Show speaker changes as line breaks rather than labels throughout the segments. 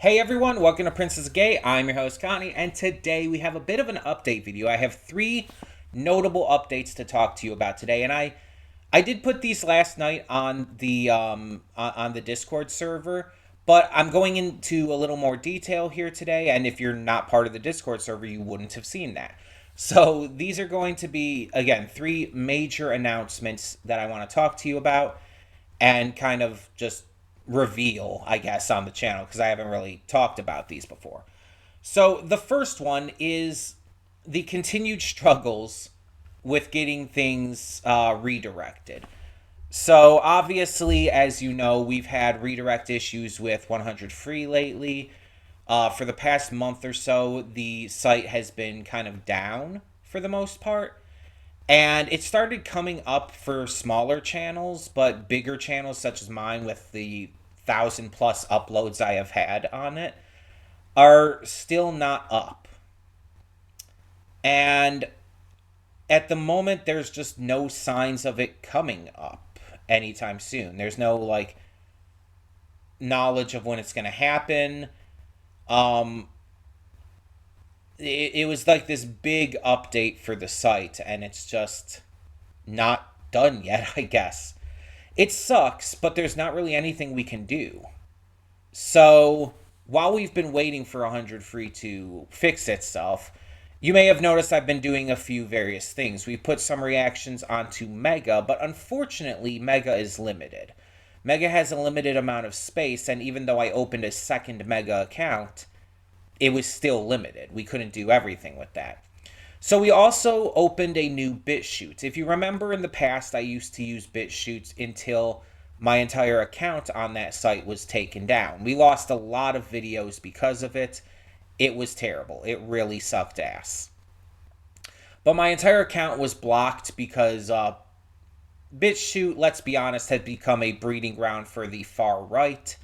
Hey everyone, welcome to Princess Gay. I'm your host Connie, and today we have a bit of an update video. I have three notable updates to talk to you about today, and I did put these last night on the Discord server, but I'm going into a little more detail here today. And if you're not part of the Discord server, you wouldn't have seen that. So these are going to be again three major announcements that I want to talk to you about and kind of just reveal, I guess, on the channel because I haven't really talked about these before. So the first one is the continued struggles with getting things redirected. So obviously, as you know, we've had redirect issues with 100 free lately. For the past month or so, the site has been kind of down for the most part. And it started coming up for smaller channels, but bigger channels such as mine with the 1,000+ uploads I have had on it are still not up. And at the moment, there's just no signs of it coming up anytime soon. There's no knowledge of when it's going to happen. Um, it was like this big update for the site, and it's just not done yet, I guess. It sucks, but there's not really anything we can do. So, while we've been waiting for 100 free to fix itself, you may have noticed I've been doing a few various things. We put some reactions onto Mega, but unfortunately, Mega is limited. Mega has a limited amount of space, and even though I opened a second Mega account, it was still limited. We couldn't do everything with that. So we also opened a new BitChute. If you remember in the past, I used to use BitChute until my entire account on that site was taken down. We lost a lot of videos because of it. It was terrible. It really sucked ass. But my entire account was blocked because BitChute, let's be honest, had become a breeding ground for the far right.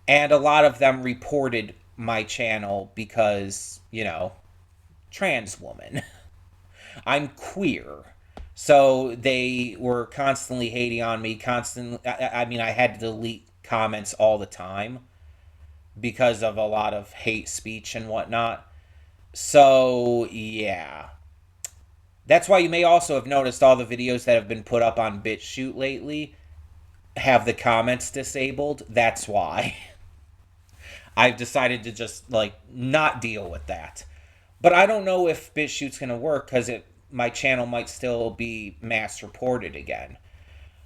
And a lot of them reported my channel because, trans woman. I'm queer. So they were constantly hating on me, I had to delete comments all the time because of a lot of hate speech and whatnot. So, yeah. That's why you may also have noticed all the videos that have been put up on BitChute lately have the comments disabled. That's why. I've decided to just, not deal with that. But I don't know if BitChute's going to work because my channel might still be mass reported again.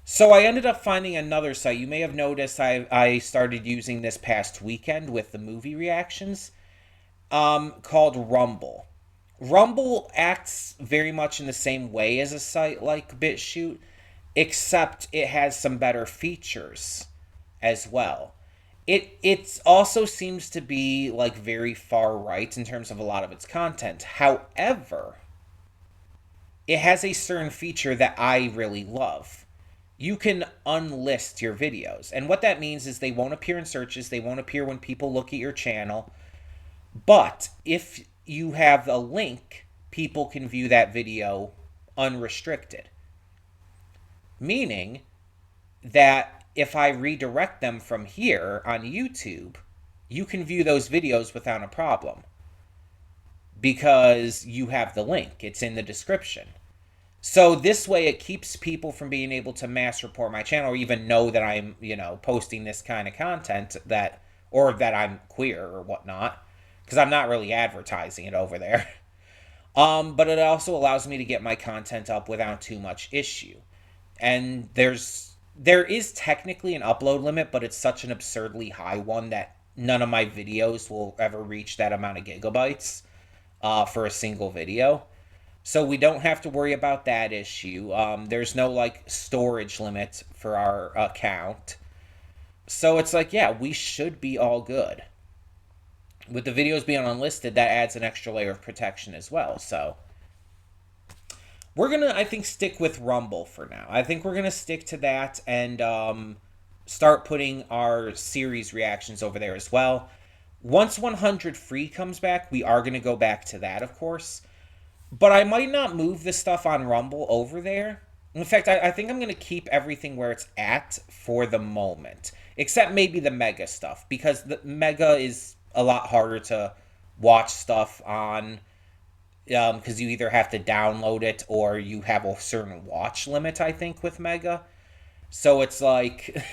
So I ended up finding another site. You may have noticed I started using this past weekend with the movie reactions, called Rumble. Rumble acts very much in the same way as a site like BitChute, except it has some better features as well. It also seems to be very far right in terms of a lot of its content. However, it has a certain feature that I really love. You can unlist your videos. And what that means is they won't appear in searches, they won't appear when people look at your channel. But if you have a link, people can view that video unrestricted. Meaning that if I redirect them from here on YouTube, you can view those videos without a problem because you have the link. It's in the description. So this way it keeps people from being able to mass report my channel or even know that I'm, posting this kind of content or that I'm queer or whatnot, because I'm not really advertising it over there. But it also allows me to get my content up without too much issue. And there is technically an upload limit, but it's such an absurdly high one that none of my videos will ever reach that amount of gigabytes for a single video. So we don't have to worry about that issue. There's no storage limit for our account. So it's we should be all good. With the videos being unlisted, that adds an extra layer of protection as well. So we're going to, I think, stick with Rumble for now. I think we're going to stick to that and start putting our series reactions over there as well. Once 100 free comes back, we are going to go back to that, of course. But I might not move the stuff on Rumble over there. In fact, I think I'm going to keep everything where it's at for the moment. Except maybe the Mega stuff. Because the Mega is a lot harder to watch stuff on, because you either have to download it or you have a certain watch limit, I think, with Mega. So it's like,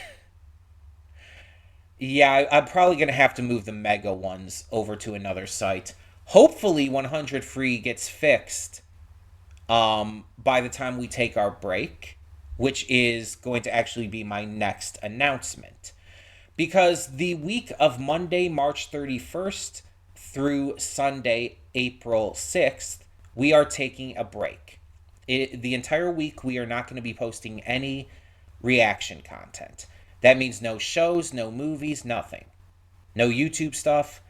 yeah, I'm probably going to have to move the Mega ones over to another site. Hopefully 100 Free gets fixed by the time we take our break, which is going to actually be my next announcement. Because the week of Monday, March 31st through Sunday, April 6th, we are taking a break. The entire week, we are not going to be posting any reaction content. That means no shows, no movies, nothing. No YouTube stuff.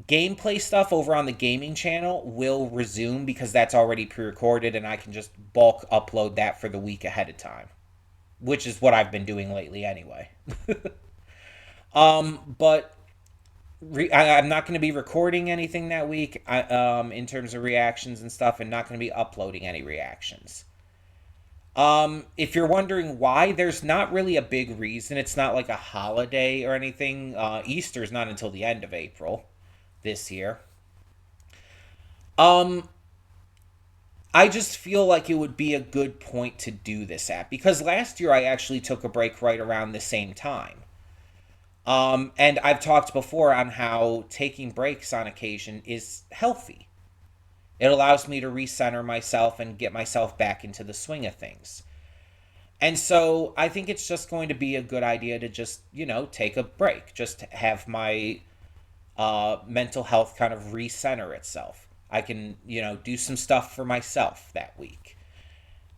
Gameplay stuff over on the gaming channel will resume because that's already pre-recorded and I can just bulk upload that for the week ahead of time, which is what I've been doing lately anyway. But I'm not going to be recording anything that week in terms of reactions and stuff, and not going to be uploading any reactions. If you're wondering why, there's not really a big reason. It's not like a holiday or anything. Easter's not until the end of April this year. I just feel like it would be a good point to do this at, because last year I actually took a break right around the same time. And I've talked before on how taking breaks on occasion is healthy. It allows me to recenter myself and get myself back into the swing of things. And so I think it's just going to be a good idea to just, take a break, just to have my mental health kind of recenter itself. I can, do some stuff for myself that week.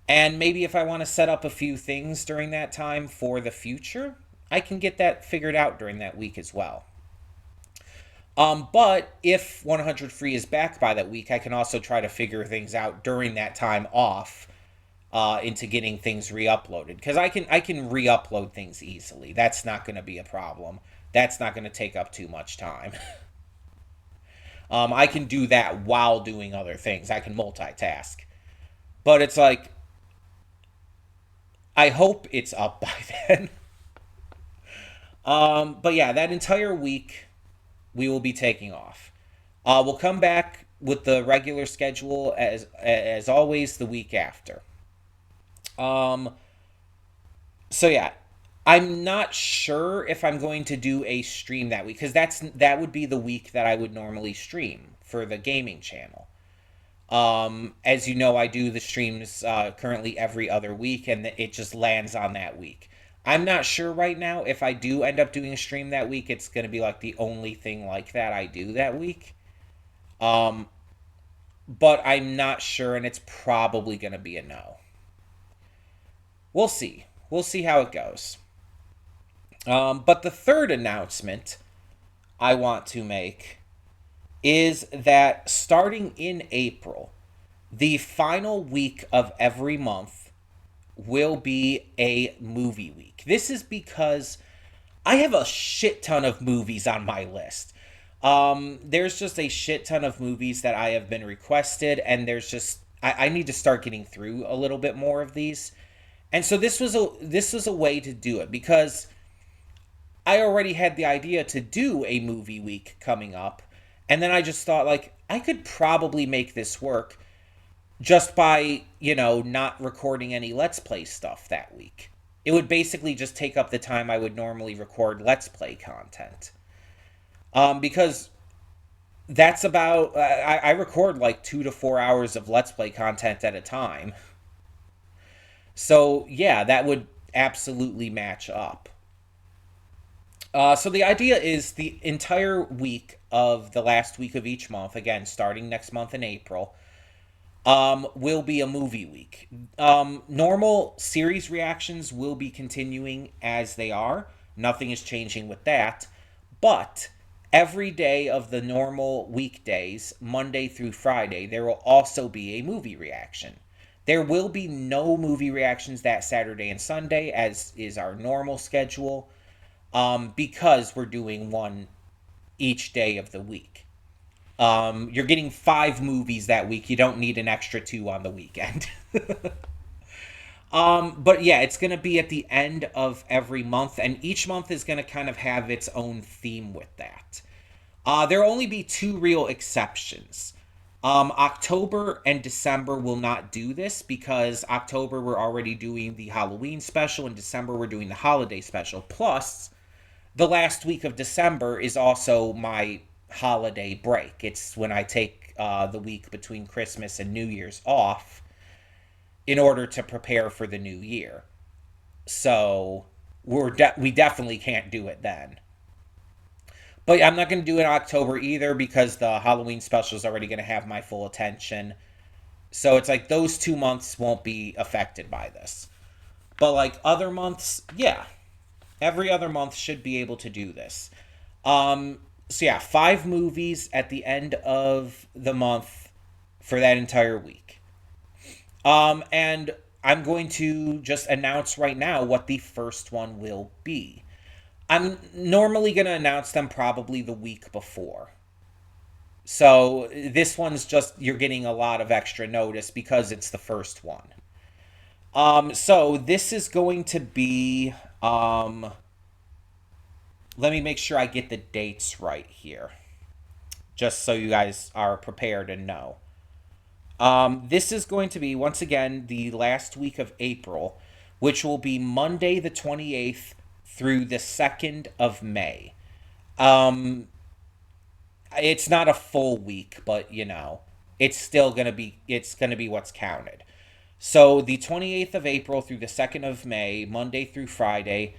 And maybe if I want to set up a few things during that time for the future, I can get that figured out during that week as well. But if 100 Free is back by that week, I can also try to figure things out during that time off into getting things re-uploaded. Because I can re-upload things easily. That's not going to be a problem. That's not going to take up too much time. I can do that while doing other things. I can multitask. But it's like, I hope it's up by then. But yeah, that entire week we will be taking off. We'll come back with the regular schedule as always the week after. So yeah, I'm not sure if I'm going to do a stream that week, because that would be the week that I would normally stream for the gaming channel. As you know, I do the streams currently every other week, and it just lands on that week. I'm not sure right now if I do end up doing a stream that week, it's going to be like the only thing like that I do that week. But I'm not sure, and it's probably going to be a no. We'll see. We'll see how it goes. But the third announcement I want to make is that starting in April, the final week of every month will be a movie week. This is because I have a shit ton of movies on my list. There's just a shit ton of movies that I have been requested, and there's just I need to start getting through a little bit more of these. And so this was a way to do it, because I already had the idea to do a movie week coming up, and then I just thought, like, I could probably make this work just by, not recording any Let's Play stuff that week. It would basically just take up the time I would normally record Let's Play content. Because that's about, I record like 2 to 4 hours of Let's Play content at a time. So, yeah, that would absolutely match up. So the idea is the entire week of the last week of each month, again, starting next month in April, will be a movie week. Normal series reactions will be continuing as they are. Nothing is changing with that. But every day of the normal weekdays, Monday through Friday, there will also be a movie reaction. There will be no movie reactions that Saturday and Sunday, as is our normal schedule, because we're doing one each day of the week. You're getting 5 movies that week. You don't need an extra 2 on the weekend. But yeah, it's going to be at the end of every month, and each month is going to kind of have its own theme with that. There'll only be two real exceptions. October and December will not do this because October we're already doing the Halloween special, and December we're doing the holiday special. Plus, the last week of December is also my holiday break. It's when I take the week between Christmas and New Year's off in order to prepare for the new year. So we definitely can't do it then. But I'm not going to do it in October either because the Halloween special is already going to have my full attention. So it's like those 2 months won't be affected by this. But like other months, yeah, every other month should be able to do this. So yeah, 5 movies at the end of the month for that entire week. And I'm going to just announce right now what the first one will be. I'm normally going to announce them probably the week before. So this one's just, you're getting a lot of extra notice because it's the first one. So this is going to be, let me make sure I get the dates right here, just so you guys are prepared and know. This is going to be, once again, the last week of April, which will be Monday the 28th through the 2nd of May. Um, it's not a full week, but it's still going to be what's counted. So the 28th of April through the 2nd of May, Monday through Friday,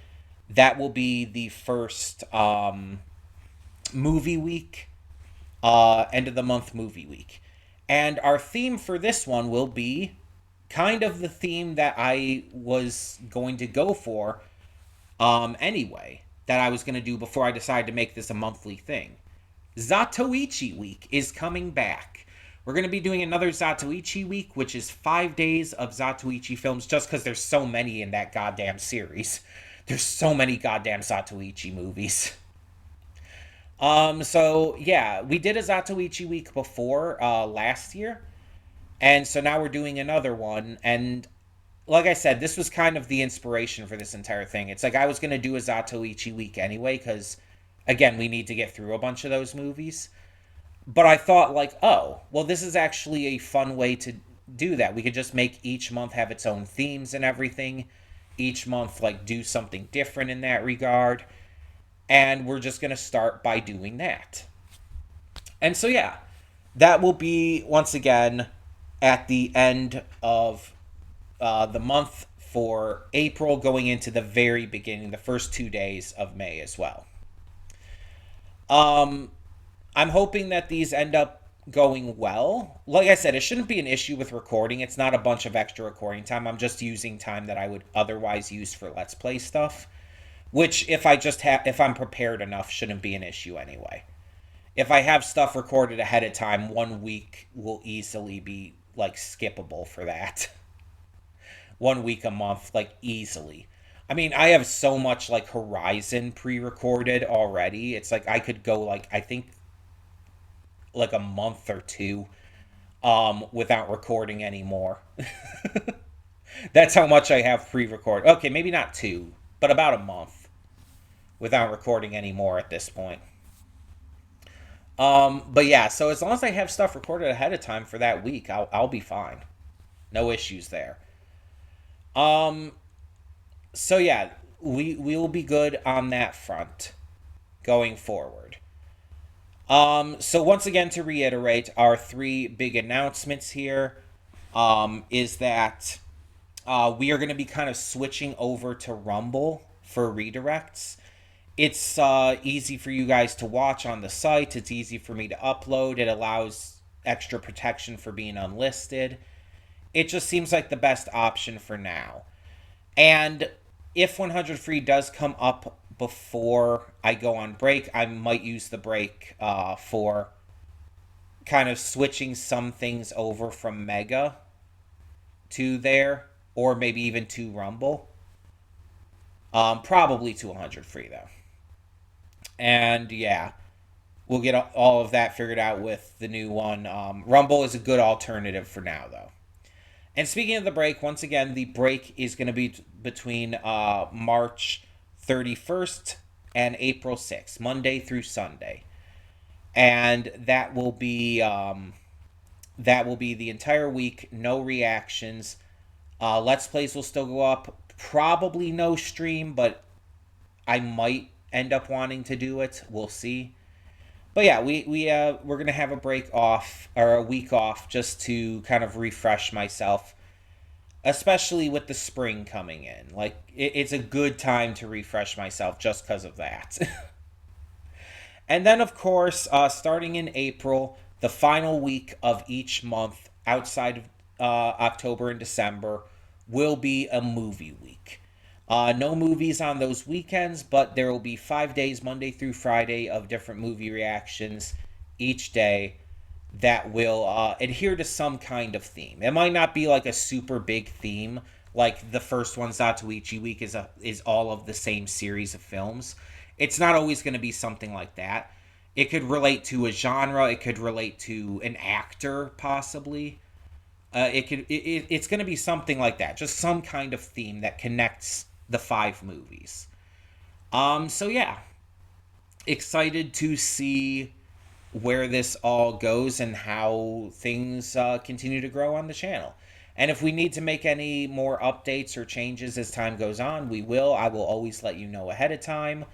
that will be the first movie week, end of the month movie week. And our theme for this one will be kind of the theme that I was going to go for anyway, that I was going to do before I decided to make this a monthly thing. Zatoichi Week is coming back. We're going to be doing another Zatoichi Week, which is 5 days of Zatoichi films, just because there's so many in that goddamn series. There's so many goddamn Zatoichi movies. So yeah, we did a Zatoichi Week before last year, and so now we're doing another one. And like I said, this was kind of the inspiration for this entire thing. It's like I was gonna do a Zatoichi Week anyway, because again, we need to get through a bunch of those movies. But I thought like, oh, well, this is actually a fun way to do that. We could just make each month have its own themes and everything. Each month, like, do something different in that regard. And we're just gonna start by doing that. And so yeah, that will be once again at the end of the month for April, going into the very beginning, the first 2 days of May as well. Um, I'm hoping that these end up going well. Like I said, it shouldn't be an issue with recording. It's not a bunch of extra recording time. I'm just using time that I would otherwise use for Let's Play stuff, which if I'm prepared enough, shouldn't be an issue anyway. If I have stuff recorded ahead of time, 1 week will easily be like skippable for that. 1 week a month, like easily. I mean, I have so much like Horizon pre-recorded already. It's like I could go like I think like a month or two without recording anymore. That's how much I have pre-recorded. Okay, maybe not two, but about a month without recording anymore at this point. But yeah, so as long as I have stuff recorded ahead of time for that week, I'll be fine. No issues there. Um, so yeah, we will be good on that front going forward. So once again, to reiterate, our three big announcements here is that we are going to be kind of switching over to Rumble for redirects. It's easy for you guys to watch on the site. It's easy for me to upload. It allows extra protection for being unlisted. It just seems like the best option for now. And if 100 free does come up before I go on break, I might use the break for kind of switching some things over from Mega to there, or maybe even to Rumble. Probably to 100 free though. And yeah, we'll get all of that figured out with the new one. Rumble is a good alternative for now though. And speaking of the break, once again, the break is going to be between March 31st and April 6th, Monday through Sunday. And that will be the entire week, no reactions. Let's Plays will still go up. Probably no stream, but I might end up wanting to do it. We'll see. But yeah, we're gonna have a break off or a week off just to kind of refresh myself, especially with the spring coming in. Like it's a good time to refresh myself just because of that. And then, of course, starting in April, the final week of each month outside of October and December will be a movie week. No movies on those weekends, but there will be 5 days, Monday through Friday, of different movie reactions each day that will adhere to some kind of theme. It might not be like a super big theme, like the first one, Zatoichi Week, is all of the same series of films. It's not always going to be something like that. It could relate to a genre. It could relate to an actor, possibly. It's going to be something like that. Just some kind of theme that connects the 5 movies. So yeah, excited to see where this all goes and how things continue to grow on the channel. And if we need to make any more updates or changes as time goes on, we will. I will always let you know ahead of time.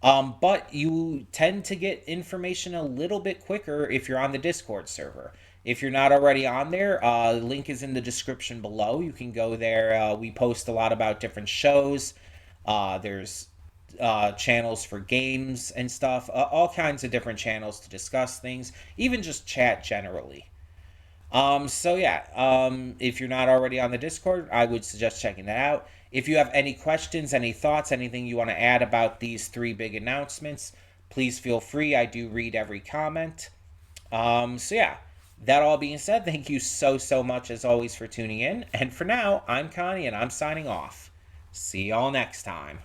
But you tend to get information a little bit quicker if you're on the Discord server. If you're not already on there, the link is in the description below. You can go there. We post a lot about different shows. There's channels for games and stuff. All kinds of different channels to discuss things, even just chat generally. So yeah, if you're not already on the Discord, I would suggest checking that out. If you have any questions, any thoughts, anything you want to add about these 3 big announcements, please feel free. I do read every comment. So yeah, that all being said, thank you so much as always for tuning in. And for now, I'm Connie and I'm signing off. See y'all next time.